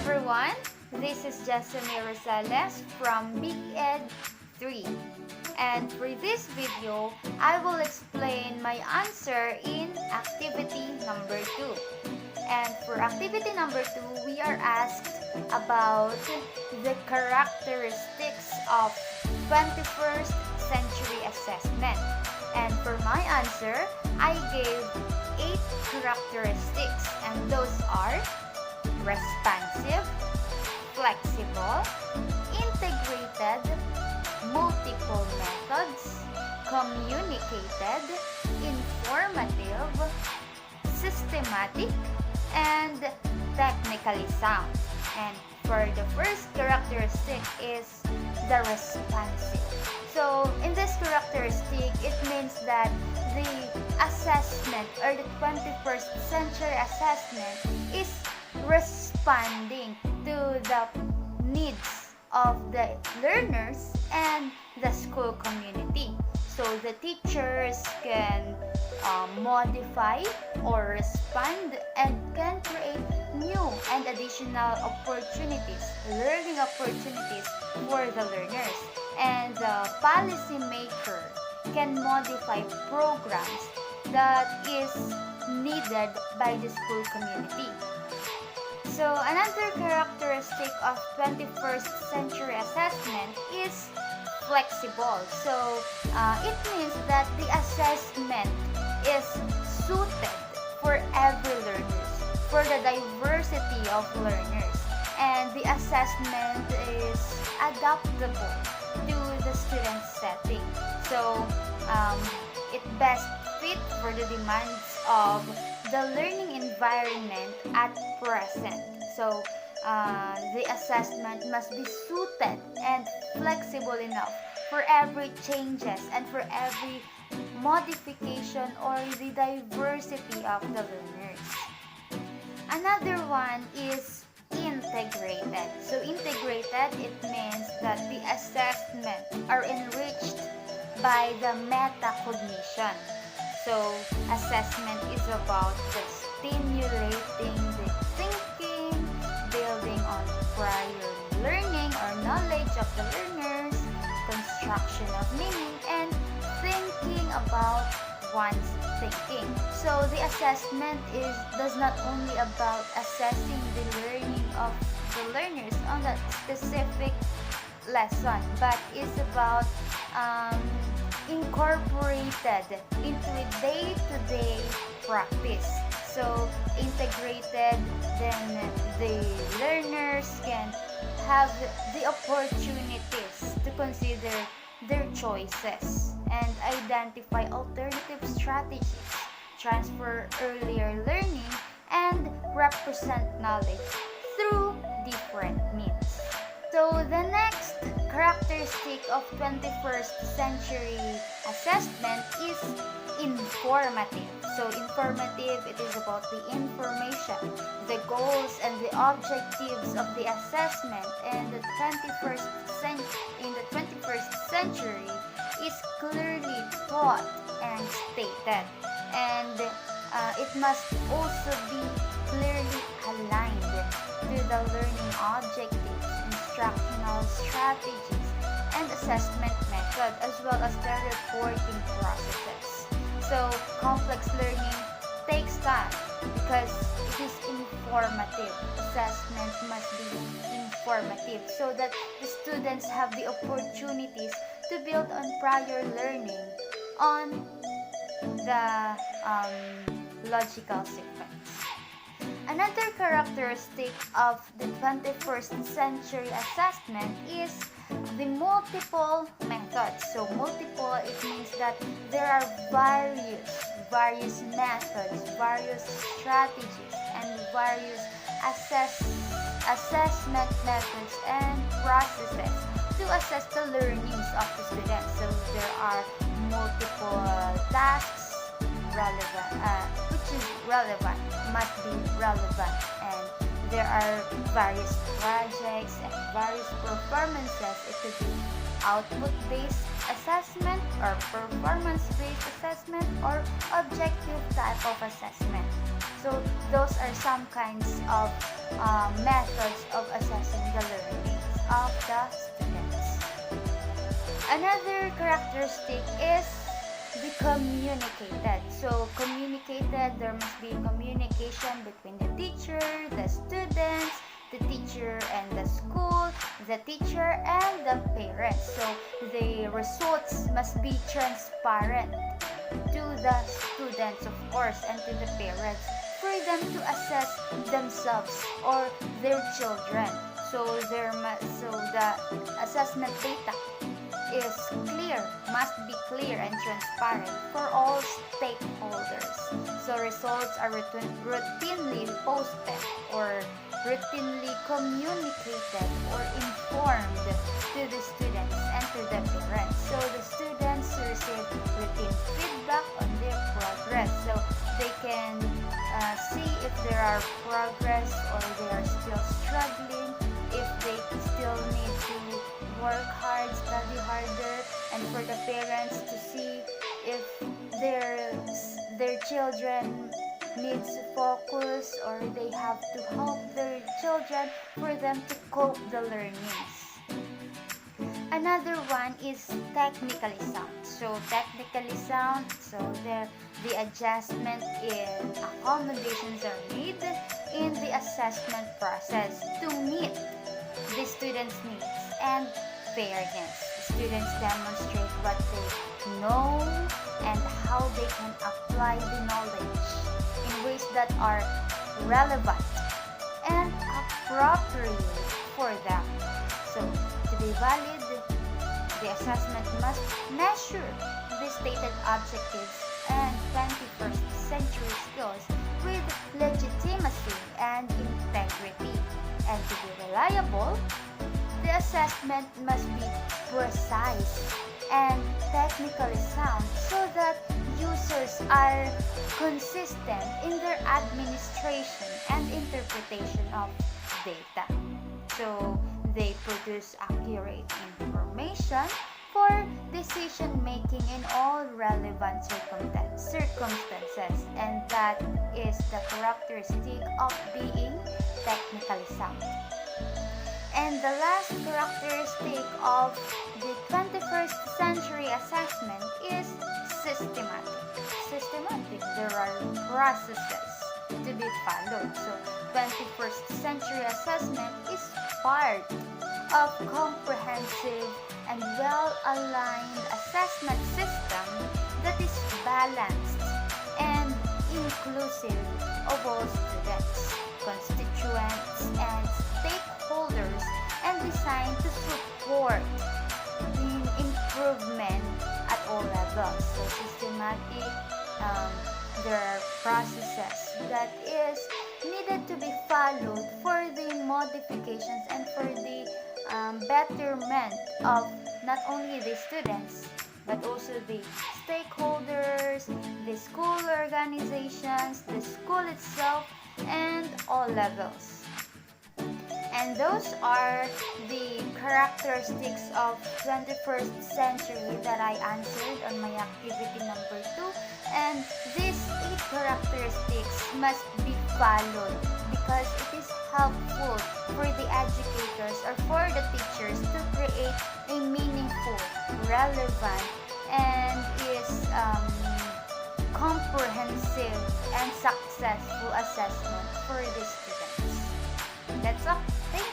everyone, this is Jessamine Rosales from Big Ed 3, and for this video, I will explain my answer in activity number 2. And for activity number 2, we are asked about the characteristics of 21st century assessment. And for my answer, I gave 8 characteristics, and those are responsive, flexible, integrated, multiple methods, communicated, informative, systematic, and technically sound. And for the first characteristic is the responsive. So in this characteristic, it means that the assessment or the 21st century assessment is responding to the needs of the learners and the school community. So the teachers can modify or respond and can create new and additional opportunities, learning opportunities for the learners. And the policymaker can modify programs that is needed by the school community. So another characteristic of 21st century assessment is flexible. So it means that the assessment is suited for every learner, for the diversity of learners, and the assessment is adaptable to the student setting. So it best fit for the demands of the learning environment at present. So the assessment must be suited and flexible enough for every changes and for every modification or the diversity of the learners. Another one is integrated. So integrated, it means that the assessment are enriched by the metacognition. So assessment is about the stimulating the thinking, building on prior learning or knowledge of the learners, construction of meaning, and thinking about one's thinking. So the assessment does not only about assessing the learning of the learners on that specific lesson, but is about incorporated into a day-to-day practice. So integrated, then the learners can have the opportunities to consider their choices and identify alternative strategies, transfer earlier learning, and represent knowledge through different means. So the next characteristic of 21st century assessment is informative. So informative, it is about the information, the goals and the objectives of the assessment, and the 21st century is clearly taught and stated, and it must also be clearly aligned to the learning objectives, instructional strategies, and assessment method, as well as the reporting processes. So complex learning takes time because it is informative. Assessment must be informative so that the students have the opportunities to build on prior learning on the logical sequence. Another characteristic of the 21st century assessment is the multiple methods. So multiple, it means that there are various methods, various strategies, and various assessment methods and processes to assess the learnings of the students. So there are multiple tasks which is relevant, must be relevant, and there are various projects and various performances. It could be output-based assessment or performance-based assessment or objective type of assessment. So those are some kinds of methods of assessing the learnings of the students. Another characteristic is the communicated. So communicated, there must be communication between the teacher, the students, the teacher and the school, the teacher and the parents. So the results must be transparent to the students, of course, and to the parents for them to assess themselves or their children. So the assessment data is clear, must be clear and transparent for all stakeholders. So results are routinely posted or routinely communicated or informed to the students and to the parents. So the students receive routine feedback on their progress. So they can see if there are progress or they are still struggling, if they still need to work hard, study harder, and for the parents to see if their children needs focus or they have to help their children for them to cope the learnings. Another one is technically sound. So technically sound, so the adjustment in accommodations are made in the assessment process to meet the students' needs and fairness. Students demonstrate what they know and how they can apply the knowledge in ways that are relevant and appropriate for them. So, to be valid, the assessment must measure the stated objectives and 21st century skills with legitimacy and integrity. And to be reliable, the assessment must be precise and technically sound so that users are consistent in their administration and interpretation of data. So they produce accurate information for decision making in all relevant circumstances, and that is the characteristic of being technically sound. And the last characteristic of the 21st century assessment is systematic. Systematic, there are processes to be followed. So 21st century assessment is part of comprehensive and well-aligned assessment system that is balanced and inclusive of all students, constituents, and stakeholders, and designed to support the improvement at all levels. So systematic, there are processes that is needed to be followed for the modifications and for the betterment of not only the students but also the stakeholders, the school organizations, the school itself, and all levels. And those are the characteristics of 21st century that I answered on my activity number 2. And these 8 characteristics must be followed because it is helpful for the educators or for the teachers to create a meaningful, relevant, and is comprehensive and successful assessment for the students. That's all. Thank you.